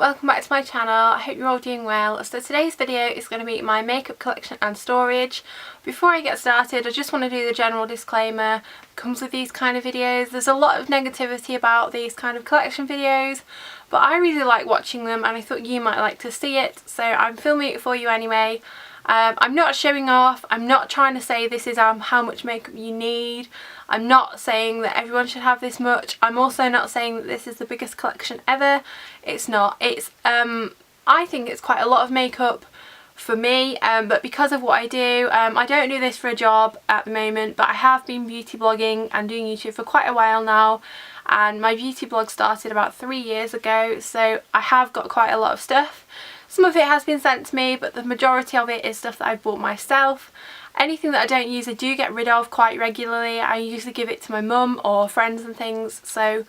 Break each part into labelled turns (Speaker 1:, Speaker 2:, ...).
Speaker 1: welcome back to my channel. I hope you're all doing well. So today's video is going to be my makeup collection and storage. Before I get started, I just want to do the general disclaimer that comes with these kind of videos. There's a lot of negativity about these kind of collection videos, but I really like watching them and I thought you might like to see it, so I'm filming it for you anyway. I'm not showing off. I'm not trying to say this is how much makeup you need. I'm not saying that everyone should have this much. I'm also not saying that this is the biggest collection ever. It's not. It's I think it's quite a lot of makeup for me, but because of what I do, I don't do this for a job at the moment, but I have been beauty blogging and doing YouTube for quite a while now, and my beauty blog started about 3 years ago, so I have got quite a lot of stuff. Some of it has been sent to me, but the majority of it is stuff that I've bought myself. Anything that I don't use I do get rid of quite regularly. I usually give it to my mum or friends and things, so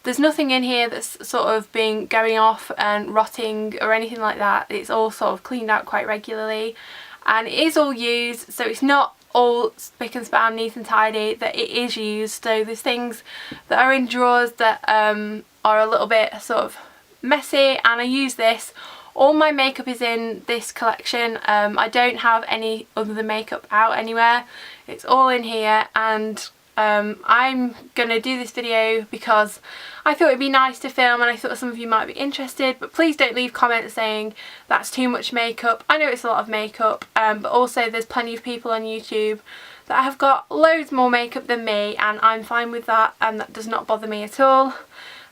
Speaker 1: there's nothing in here that's sort of been going off and rotting or anything like that. It's all sort of cleaned out quite regularly, and it is all used, so it's not all spick and span, neat and tidy, that it is used. So there's things that are in drawers that are a little bit sort of messy, and I use this. All my makeup is in this collection. I don't have any other makeup out anywhere. It's all in here, and I'm gonna do this video because I thought it'd be nice to film, and I thought some of you might be interested, but please don't leave comments saying that's too much makeup. I know it's a lot of makeup, but also there's plenty of people on YouTube that have got loads more makeup than me, and I'm fine with that, and that does not bother me at all.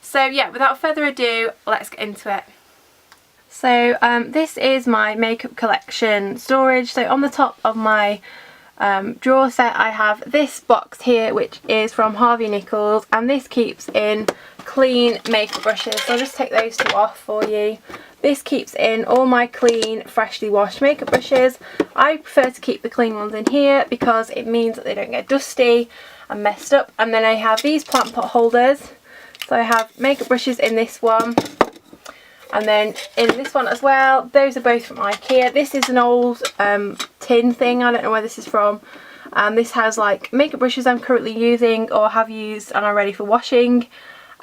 Speaker 1: So yeah, without further ado, let's get into it. So this is my makeup collection storage. So on the top of my drawer set I have this box here, which is from Harvey Nichols, and this keeps in clean makeup brushes. So I'll just take those two off for you. This keeps in all my clean, freshly washed makeup brushes. I prefer to keep the clean ones in here because it means that they don't get dusty and messed up. And then I have these plant pot holders. So I have makeup brushes in this one, and then in this one as well. Those are both from IKEA. This is an old tin thing, I don't know where this is from. This has like makeup brushes I'm currently using or have used and are ready for washing.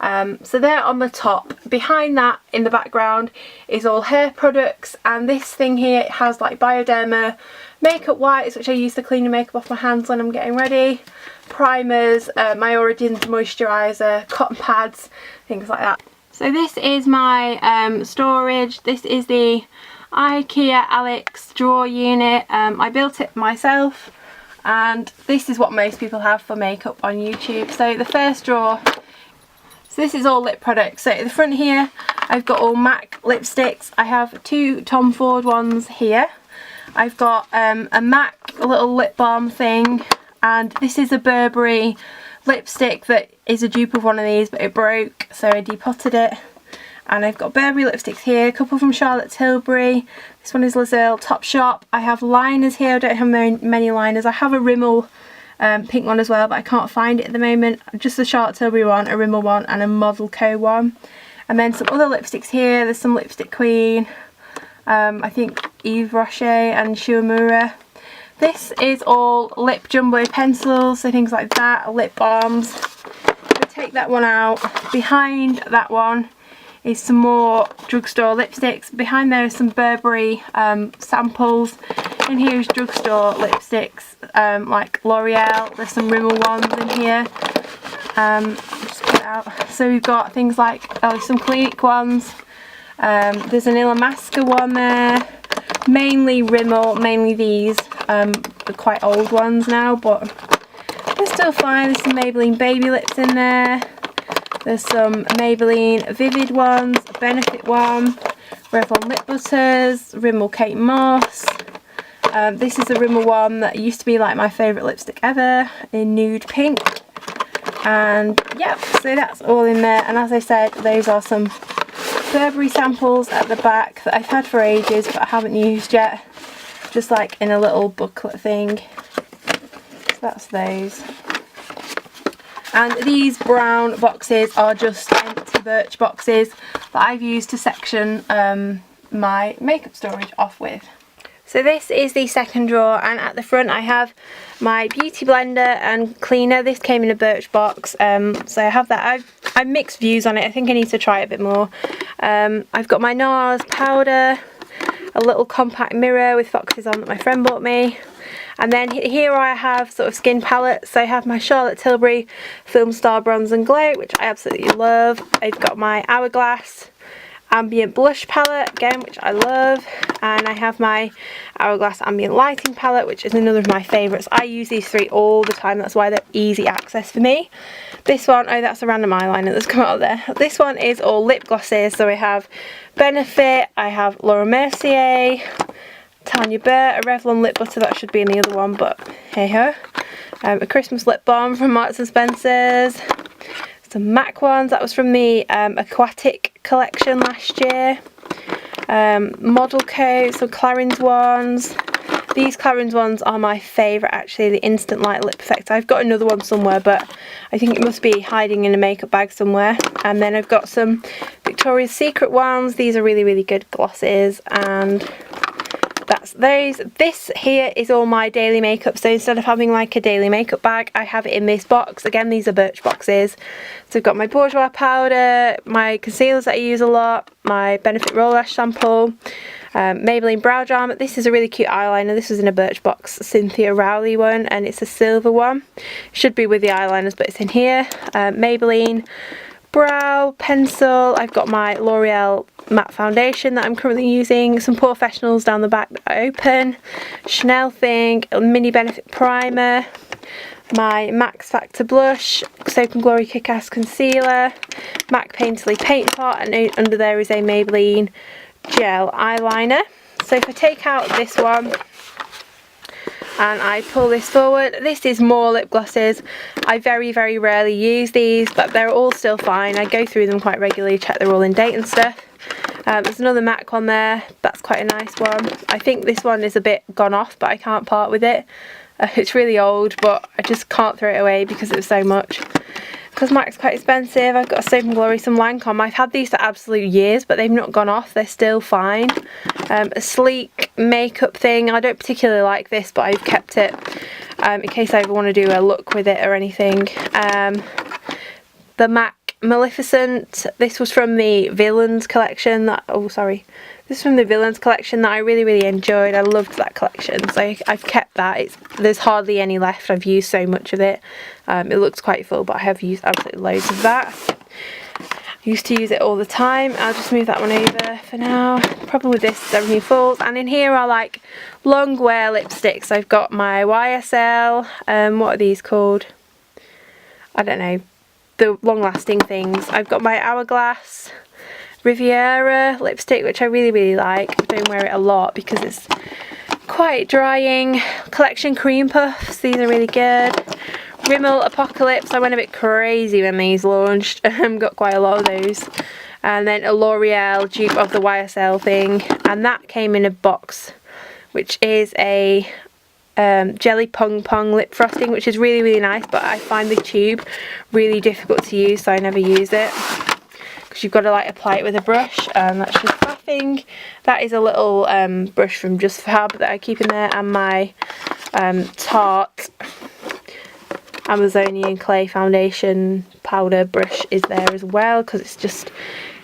Speaker 1: So they're on the top. Behind that, in the background, is all hair products, and this thing here has like Bioderma makeup wipes, which I use to clean the makeup off my hands when I'm getting ready, primers, my Origins moisturiser, cotton pads, things like that. So this is my storage. This is the IKEA Alex drawer unit. I built it myself, and this is what most people have for makeup on YouTube. So the first drawer, so this is all lip products. So at the front here I've got all MAC lipsticks. I have two Tom Ford ones here. I've got a MAC little lip balm thing, and this is a Burberry lipstick that is a dupe of one of these, but it broke, so I depotted it. And I've got Burberry lipsticks here, a couple from Charlotte Tilbury. This one is Lazelle Topshop. I have liners here. I don't have many liners. I have a Rimmel pink one as well, but I can't find it at the moment. Just a Charlotte Tilbury one, a Rimmel one, and a Model Co one. And then some other lipsticks here. There's some Lipstick Queen, I think Yves Rocher and Shuamura. This is all lip jumbo pencils, so things like that, lip balms. If I take that one out, behind that one is some more drugstore lipsticks. Behind there is some Burberry samples. In here is drugstore lipsticks, like L'Oreal. There's some Rimmel ones in here. Just put it out. So we've got things like some Clinique ones. There's an Illamasqua one there. Mainly Rimmel, mainly these. The quite old ones now, but they're still fine. There's some Maybelline Baby Lips in there. There's some Maybelline Vivid ones, a Benefit one, Revlon Lip Butters, Rimmel Kate Moss. This is the Rimmel one that used to be like my favourite lipstick ever, in nude pink. And yeah, so that's all in there. And as I said, those are some Burberry samples at the back that I've had for ages but I haven't used yet, just like in a little booklet thing. So that's those. And these brown boxes are just empty Birch boxes that I've used to section my makeup storage off with. So this is the second drawer, and at the front I have my beauty blender and cleaner. This came in a Birch box, so I have that. I have mixed views on it. I think I need to try it a bit more. I've got my NARS powder, a little compact mirror with foxes on that my friend bought me. And then here I have sort of skin palettes. So I have my Charlotte Tilbury Film Star Bronze and Glow, which I absolutely love. I've got my Hourglass Ambient Blush palette, again, which I love. And I have my Hourglass Ambient Lighting palette, which is another of my favourites. I use these three all the time. That's why they're easy access for me. This one, oh, that's a random eyeliner that's come out there. This one is all lip glosses. So I have Benefit, I have Laura Mercier, Tanya Burr, a Revlon lip butter, that should be in the other one, but hey ho. A Christmas lip balm from Marks and Spencer's. Some MAC ones, that was from the Aquatic collection last year. Model coat, some Clarins ones. These Clarins ones are my favourite actually, the Instant Light Lip Effect. I've got another one somewhere, but I think it must be hiding in a makeup bag somewhere. And then I've got some Victoria's Secret ones. These are really, really good glosses, and that's those. This here is all my daily makeup, so instead of having like a daily makeup bag, I have it in this box. Again, these are Birch boxes. So I've got my Bourjois powder, my concealers that I use a lot, my Benefit Roll Lash Sample, Maybelline Brow Jam. This is a really cute eyeliner. This was in a Birchbox Cynthia Rowley one, and it's a silver one. Should be with the eyeliners, but it's in here. Maybelline Brow Pencil. I've got my L'Oreal matte foundation that I'm currently using. Some Professionals down the back that I open. Chanel thing, a mini Benefit primer. My Max Factor blush, Soap and Glory Kick-Ass concealer, MAC Painterly paint pot, and under there is a Maybelline gel eyeliner. So if I take out this one and I pull this forward, this is more lip glosses. I very, very rarely use these, but they're all still fine. I go through them quite regularly, check they're all in date and stuff. There's another MAC one there, that's quite a nice one. I think this one is a bit gone off, but I can't part with it. It's really old, but I just can't throw it away because it was so much. Because MAC's quite expensive. I've got a Soap and Glory, some Lancome. I've had these for absolute years, but they've not gone off. They're still fine. A sleek makeup thing. I don't particularly like this, but I've kept it in case I ever want to do a look with it or anything. The MAC Maleficent. This was from the Villains collection. This is from the Villains collection that I really, really enjoyed. I loved that collection, so I've kept that. There's hardly any left. I've used so much of it. It looks quite full, but I have used absolutely loads of that. I used to use it all the time. I'll just move that one over for now. Probably with this, everything falls. And in here are like long wear lipsticks. I've got my YSL. What are these called? I don't know. The long lasting things. I've got my Hourglass Riviera lipstick, which I really, really like. I don't wear it a lot because it's quite drying. Collection cream puffs, these are really good. Rimmel Apocalypse, I went a bit crazy when these launched. Got quite a lot of those. And then a L'Oreal dupe of the YSL thing, and that came in a box, which is a Jelly Pong Pong lip frosting, which is really, really nice, but I find the tube really difficult to use, so I never use it. Because you've got to like apply it with a brush, and that's just faffing. That is a little brush from Just Fab that I keep in there, and my Tarte Amazonian Clay Foundation powder brush is there as well, because it's just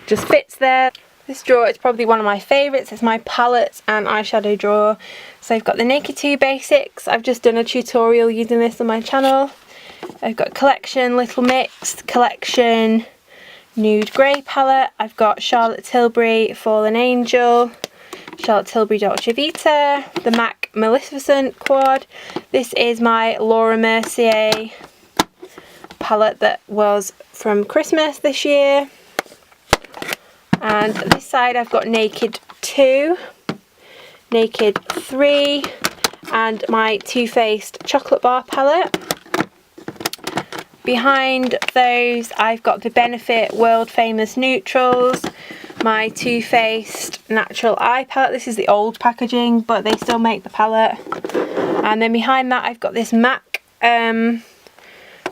Speaker 1: fits there. This drawer is probably one of my favourites. It's my palettes and eyeshadow drawer. So I've got the Naked 2 Basics. I've just done a tutorial using this on my channel. I've got Collection Little Mix, Collection Nude Grey palette. I've got Charlotte Tilbury Fallen Angel, Charlotte Tilbury Dolce Vita, the MAC Maleficent quad. This is my Laura Mercier palette that was from Christmas this year. And this side I've got Naked 2, Naked 3, and my Too Faced Chocolate Bar palette. Behind those I've got the Benefit World Famous Neutrals, my Too Faced Natural Eye palette. This is the old packaging, but they still make the palette. And then behind that I've got this MAC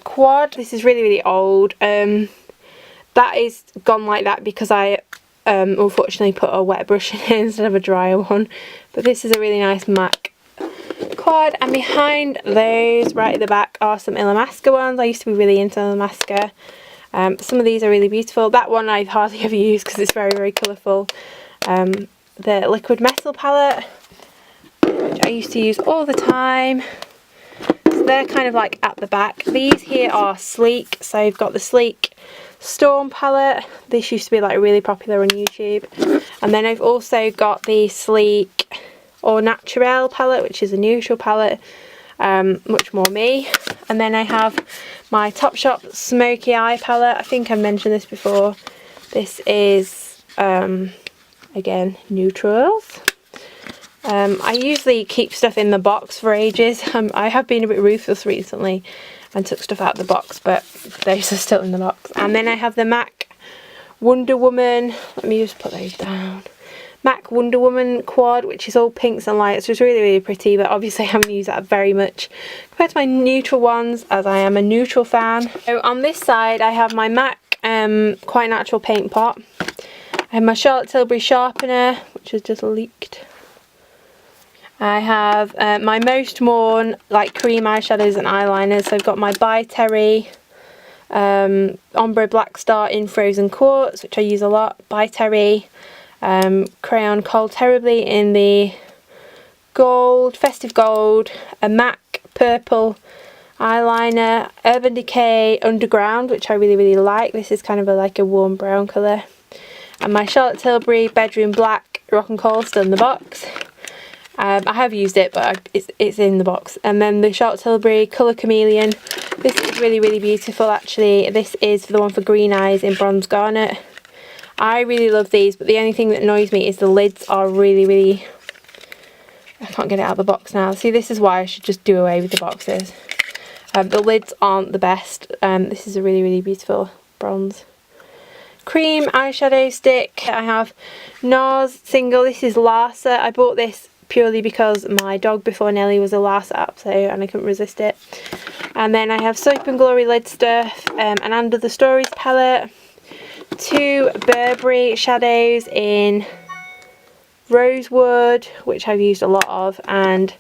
Speaker 1: quad. This is really, really old. That is gone like that because I unfortunately put a wet brush in it instead of a drier one. But this is a really nice MAC quad. And behind those, right at the back, are some Illamasqua ones. I used to be really into Illamasqua. Some of these are really beautiful. That one I've hardly ever used because it's very, very colourful. The Liquid Metal palette, which I used to use all the time. So they're kind of like at the back. These here are sleek. So you've got the Sleek Storm palette. This used to be like really popular on YouTube. And then I've also got the Sleek Au Naturel palette, which is a neutral palette. Much more me. And then I have my Topshop Smoky Eye palette. I think I mentioned this before. This is again neutrals. I usually keep stuff in the box for ages. I have been a bit ruthless recently and took stuff out of the box, but those are still in the box. And then I have the MAC Wonder Woman. Let me just put those down. MAC Wonder Woman quad, which is all pinks and lights, which is really, really pretty, but obviously I haven't used that very much compared to my neutral ones, as I am a neutral fan. So on this side I have my MAC Quite Natural paint pot. I have my Charlotte Tilbury sharpener, which has just leaked. I have my Most Worn like cream eyeshadows and eyeliners. So I've got my By Terry Ombre Black Star in Frozen Quartz, which I use a lot. By Terry Crayon Cold Terribly in the gold, festive gold, a MAC purple eyeliner, Urban Decay Underground, which I really, really like. This is kind of like a warm brown colour. And my Charlotte Tilbury Bedroom Black Rock and Coal, still in the box. I have used it, but it's in the box. And then the Charlotte Tilbury Colour Chameleon. This is really, really beautiful actually. This is the one for green eyes in Bronze Garnet. I really love these, but the only thing that annoys me is the lids are really, really... I can't get it out of the box now. See, this is why I should just do away with the boxes. The lids aren't the best. This is a really, really beautiful bronze. Cream eyeshadow stick. I have NARS single. This is Larsa. I bought this purely because my dog before Nelly was a Larsa app, and I couldn't resist it. And then I have Soap and Glory lid stuff, and Under the Stories palette. 2 Burberry shadows in Rosewood, which I've used a lot of, and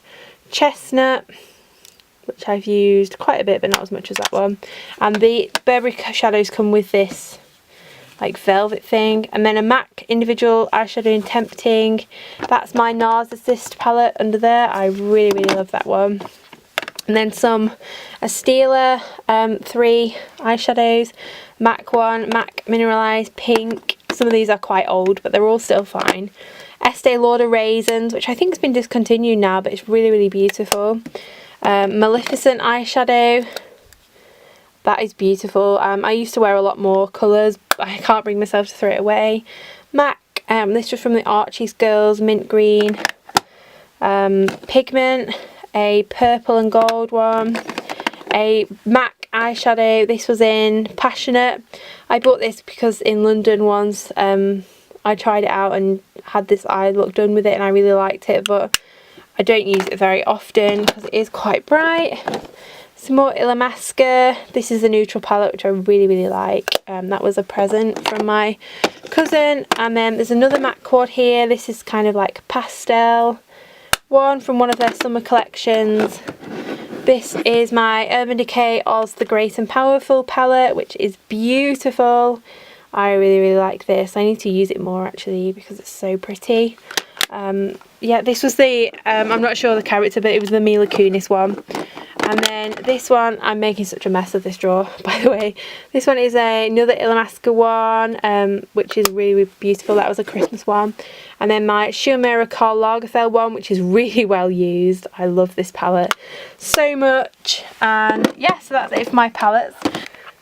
Speaker 1: Chestnut, which I've used quite a bit but not as much as that one. And the Burberry shadows come with this like velvet thing. And then a MAC individual eyeshadow in Tempting. That's my NARS Assist palette under there. I really, really love that one. And then a Stila 3 eyeshadows. MAC one, MAC Mineralized Pink. Some of these are quite old, but they're all still fine. Estee Lauder Raisins, which I think has been discontinued now, but it's really, really beautiful. Maleficent eyeshadow. That is beautiful. I used to wear a lot more colours, but I can't bring myself to throw it away. MAC, this was from the Archie's Girls, Mint Green. Pigment, a purple and gold one. A MAC eyeshadow, this was in Passionate. I bought this because in London once I tried it out and had this eye look done with it and I really liked it, but I don't use it very often because it is quite bright. Some more Illamasqua. This is a neutral palette which I really, really like. That was a present from my cousin. And then there's another MAC quad here. This is kind of like pastel one from one of their summer collections. This is my Urban Decay Oz the Great and Powerful palette, which is beautiful. I really, really like this. I need to use it more actually because it's so pretty. Yeah, this was the, I'm not sure the character, but it was the Mila Kunis one. And then this one, I'm making such a mess of this drawer, by the way. This one is another Illamasqua one, which is really, really beautiful. That was a Christmas one. And then my Schumacher Karl Lagerfeld one, which is really well used. I love this palette so much. And yeah, so that's it for my palettes.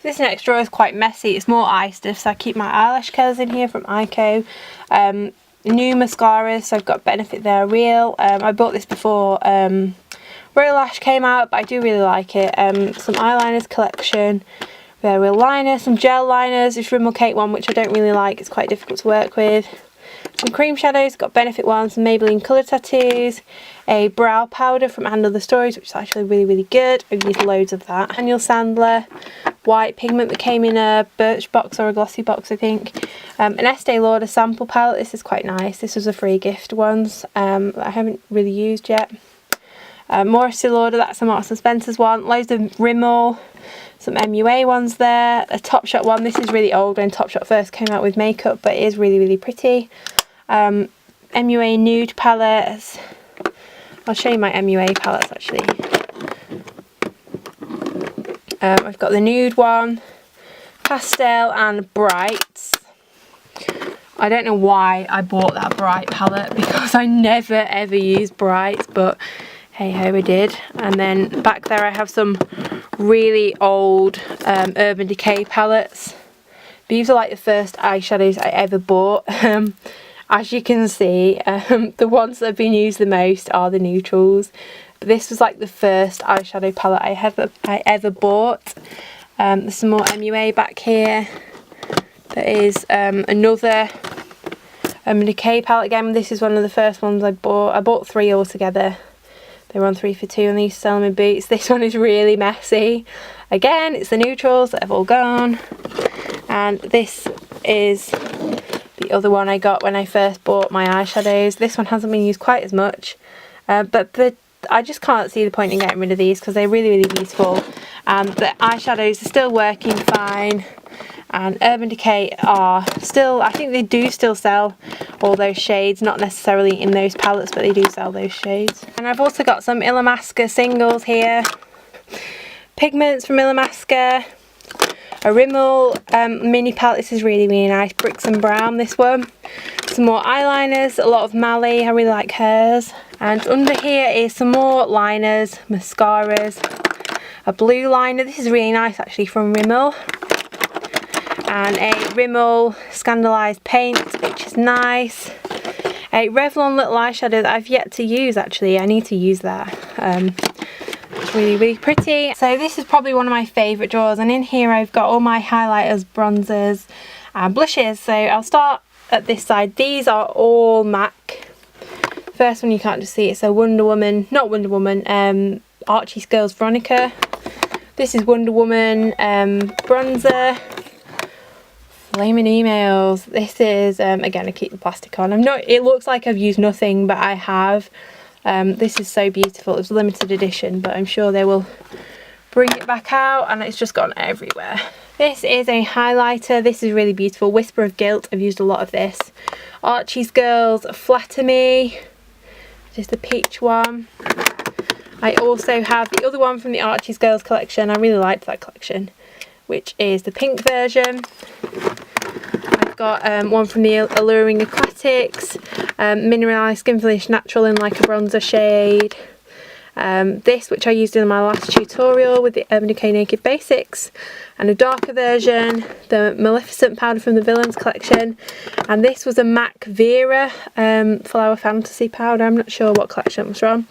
Speaker 1: This next drawer is quite messy. It's more eye stuff, so I keep my eyelash curls in here from Ico. New mascaras, so I've got Benefit They're Real. I bought this before Royal Lash came out, but I do really like it. Some eyeliners collection, They're Real liner, some gel liners, this Rimmel Cake one which I don't really like, it's quite difficult to work with. Some cream shadows, got Benefit ones, some Maybelline Colour Tattoos, a brow powder from And Other Stories, which is actually really, really good. I've used loads of that. Daniel Sandler white pigment that came in a birch box or a glossy box, I think. An Estee Lauder sample palette. This is quite nice. This was a free gift once that I haven't really used yet. More Estee Lauder, that's a Marks and Spencer's one. Loads of Rimmel, some MUA ones there. A Topshop one, this is really old when Topshop first came out with makeup, but it is really, really pretty. MUA nude palettes. I'll show you my MUA palettes actually. I've got the nude one, pastel and brights. I don't know why I bought that bright palette because I never ever use brights, but hey ho, I did. And then back there I have some really old Urban Decay palettes. These are like the first eyeshadows I ever bought. As you can see, the ones that have been used the most are the neutrals. But this was like the first eyeshadow palette I ever bought. There's some more MUA back here. There is another Decay palette again. This is one of the first ones I bought. I bought 3 altogether. They were on 3 for 2 and they used to sell them in Boots. This one is really messy. Again, it's the neutrals that have all gone. And this is the other one I got when I first bought my eyeshadows. This one hasn't been used quite as much. But I just can't see the point in getting rid of these because they're really, really beautiful. And the eyeshadows are still working fine. And Urban Decay are still, I think they do still sell all those shades, not necessarily in those palettes, but they do sell those shades. And I've also got some Illamasqua singles here. Pigments from Illamasqua. A Rimmel mini palette, this is really, really nice. Bricks and Brown, this one. Some more eyeliners, a lot of Mally, I really like hers. And under here is some more liners, mascaras. A blue liner, this is really nice actually, from Rimmel. And a Rimmel Scandalised Paint, which is nice. A Revlon little eyeshadow that I've yet to use actually. I need to use that. It's really, really pretty. So this is probably one of my favourite drawers, and in here I've got all my highlighters, bronzers and blushes. So I'll start at this side. These are all MAC. First one you can't just see, it's a Wonder Woman, not Wonder Woman, Archie's Girls Veronica. This is Wonder Woman bronzer. Flaming emails. This is again, I keep the plastic on. It looks like I've used nothing, but I have. This is so beautiful. It's limited edition, but I'm sure they will bring it back out, and it's just gone everywhere. This is a highlighter. This is really beautiful. Whisper of Guilt. I've used a lot of this. Archie's Girls Flatter Me. Just the peach one. I also have the other one from the Archie's Girls collection. I really liked that collection, which is the pink version. I've got one from the Alluring Aquatics, Mineralized Skin Finish Natural in like a bronzer shade. This, which I used in my last tutorial with the Urban Decay Naked Basics, and a darker version, the Maleficent powder from the Villains collection, and this was a MAC Vera Flower Fantasy powder. I'm not sure what collection it was from.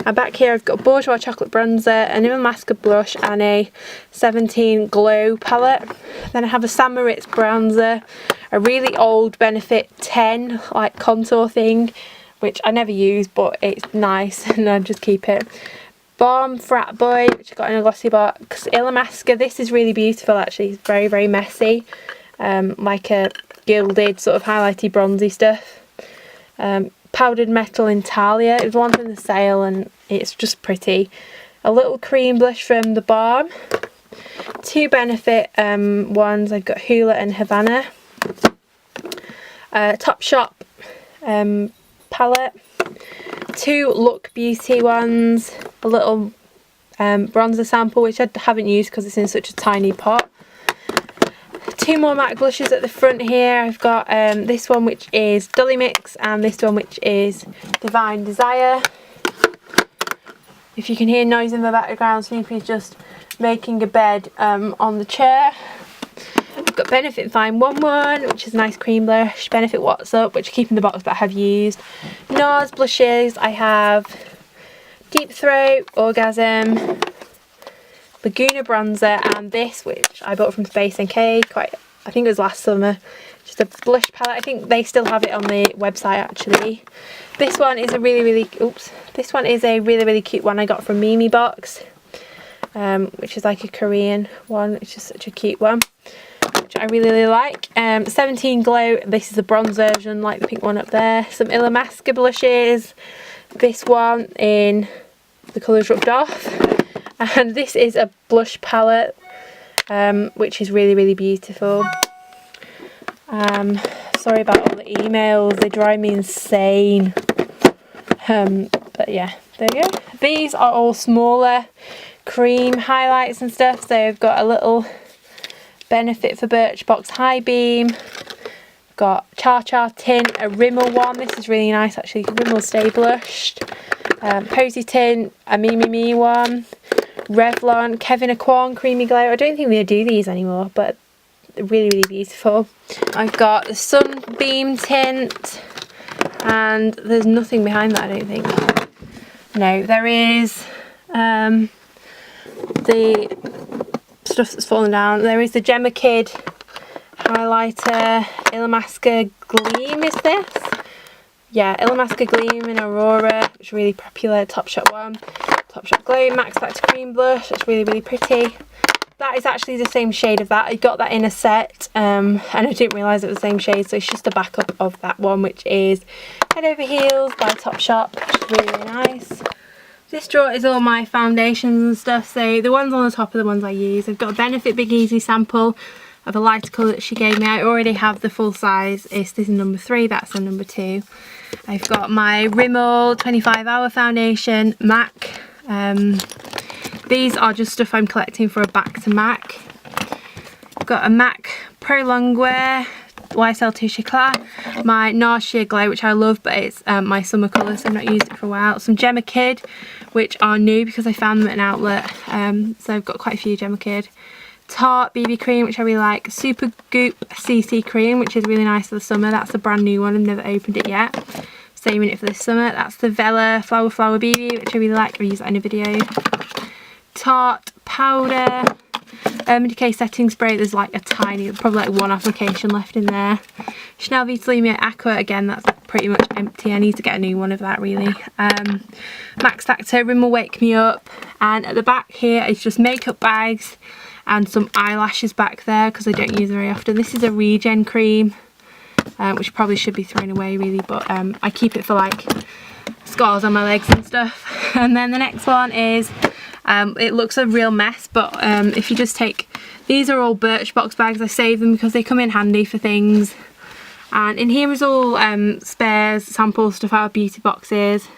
Speaker 1: And back here I've got a Bourjois Chocolate Bronzer, an Illamasqua blush and a 17 Glow palette. Then I have a St. Moritz bronzer, a really old Benefit 10 like contour thing, which I never use, but it's nice and I just keep it. Balm Frat Boy, which I got in a glossy box. Illamasqua, this is really beautiful actually. It's very, very messy. Like a gilded sort of highlighty bronzy stuff. Powdered Metal Intalia. It was one from the sale and it's just pretty. A little cream blush from the Balm. 2 Benefit ones. I've got Hula and Havana. Topshop palette. 2 Look Beauty ones, a little bronzer sample which I haven't used because it's in such a tiny pot. 2 more MAC blushes at the front here. I've got this one which is Dolly Mix and this one which is Divine Desire. If you can hear noise in the background, Snoopy's just making a bed on the chair. I've got Benefit Fine 1-1, which is a nice cream blush. Benefit What's Up, which I keep in the box but I have used. NARS blushes. I have Deep Throat, Orgasm, Laguna bronzer, and this, which I bought from Space NK. I think it was last summer. Just a blush palette. I think they still have it on the website actually. This one is a really cute one I got from Mimi Box, which is like a Korean one. It's just such a cute one, which I really, really like. 17 Glow, this is the bronze version, like the pink one up there. Some Illamasqua blushes. This one in the colours rubbed off. And this is a blush palette, which is really, really beautiful. Sorry about all the emails, they drive me insane. But yeah, there you go. These are all smaller cream highlights and stuff. So I've got a little Benefit for Birchbox High Beam. Got Cha Cha Tint, a Rimmel one. This is really nice actually. Rimmel Stay Blushed. Posy Tint, a Me one. Revlon, Kevin Aquan Creamy Glow. I don't think they do these anymore, but really, really beautiful. I've got the Sunbeam Tint, and there's nothing behind that, I don't think. No, there is the stuff that's fallen down. There is the Gemma Kid highlighter, Illamasqua Gleam is this? Yeah, Illamasqua Gleam in Aurora, which is really popular, Topshop one. Topshop Glow Max Factor Cream Blush, it's really, really pretty. That is actually the same shade of that. I got that in a set and I didn't realise it was the same shade, so it's just a backup of that one, which is Head Over Heels by Topshop, which is really, really nice. This drawer is all my foundations and stuff, so the ones on the top are the ones I use. I've got a Benefit Big Easy sample of a lighter colour that she gave me. I already have the full size. This is number 3, that's the number 2. I've got my Rimmel 25 Hour Foundation, MAC. These are just stuff I'm collecting for a back to MAC. I've got a MAC Pro Longwear YSL Touche Eclat, my NARS Sheer Glow, which I love, but it's my summer colour, so I've not used it for a while. Some Gemma Kid, which are new because I found them at an outlet, so I've got quite a few Gemma Kid. Tarte BB Cream, which I really like. Super Goop CC Cream, which is really nice for the summer. That's a brand new one, I've never opened it yet. Saving it for this summer. That's the Vela Flower BB, which I really like. I've used that in a video. Tarte Powder. Urban Decay Setting Spray. There's like a tiny, probably like one application left in there. Chanel Vitalumiere Aqua. Again, that's pretty much empty. I need to get a new one of that really. Max Factor Rimmel Wake Me Up. And at the back here is just makeup bags and some eyelashes back there because I don't use them very often. This is a Regen cream. Which probably should be thrown away really, but I keep it for like scars on my legs and stuff. And then the next one is, it looks a real mess, but if you just take, these are all Birchbox bags. I save them because they come in handy for things. And in here is all spares, sample stuff out of beauty boxes.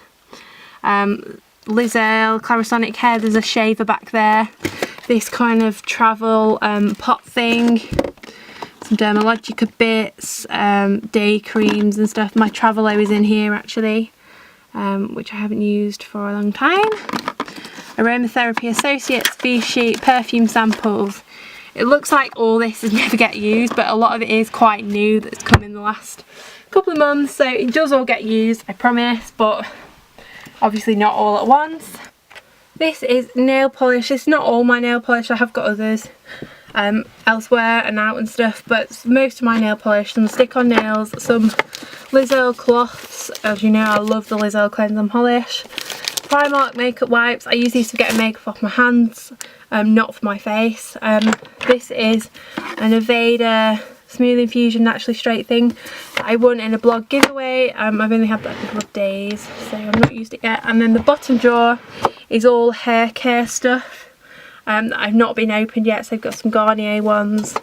Speaker 1: Liz Earle, Clarisonic Hair, there's a shaver back there. This kind of travel pot thing. Some Dermalogica bits, day creams and stuff. My Travelo is in here actually, which I haven't used for a long time. Aromatherapy Associates, Vichy, perfume samples. It looks like all this is never get used, but a lot of it is quite new that's come in the last couple of months, so it does all get used, I promise, but obviously not all at once. This is nail polish. It's not all my nail polish, I have got others elsewhere and out and stuff, but most of my nail polish, some stick-on nails, some Liz Earle cloths. As you know, I love the Liz Earle cleanse and polish. Primark makeup wipes. I use these for getting makeup off my hands, not for my face. This is an Aveda Smooth Infusion Naturally Straight thing that I won in a blog giveaway. I've only had that a couple of days, so I've not used it yet. And then the bottom drawer is all hair care stuff that I've not been opened yet. So I've got some Garnier ones,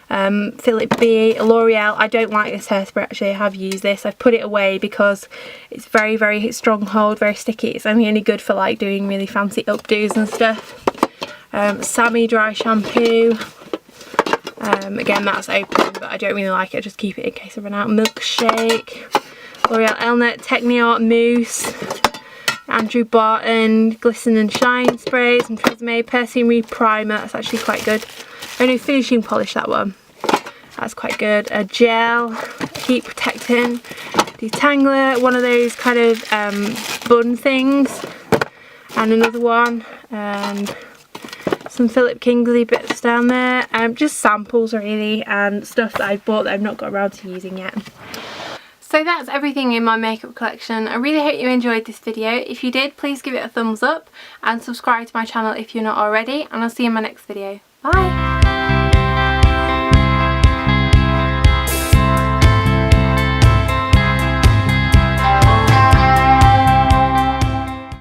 Speaker 1: Philip B, L'Oreal. I don't like this hairspray actually. I have used this. I've put it away because it's very, very strong hold, very sticky. It's only good for like doing really fancy updos and stuff. Sammy dry shampoo. Again, that's open, but I don't really like it. I just keep it in case I run out. Milkshake. L'Oreal Elnet Techniart Mousse. Andrew Barton Glisten and Shine Spray. Some Tresemme Perfumery Primer. That's actually quite good. Oh no, finishing polish, that one. That's quite good. A gel, heat protectant, detangler, one of those kind of bun things, and another one, and some Philip Kingsley bits down there. Just samples really, and stuff that I've bought that I've not got around to using yet. So that's everything in my makeup collection. I really hope you enjoyed this video. If you did, please give it a thumbs up and subscribe to my channel if you're not already, and I'll see you in my next video. Bye!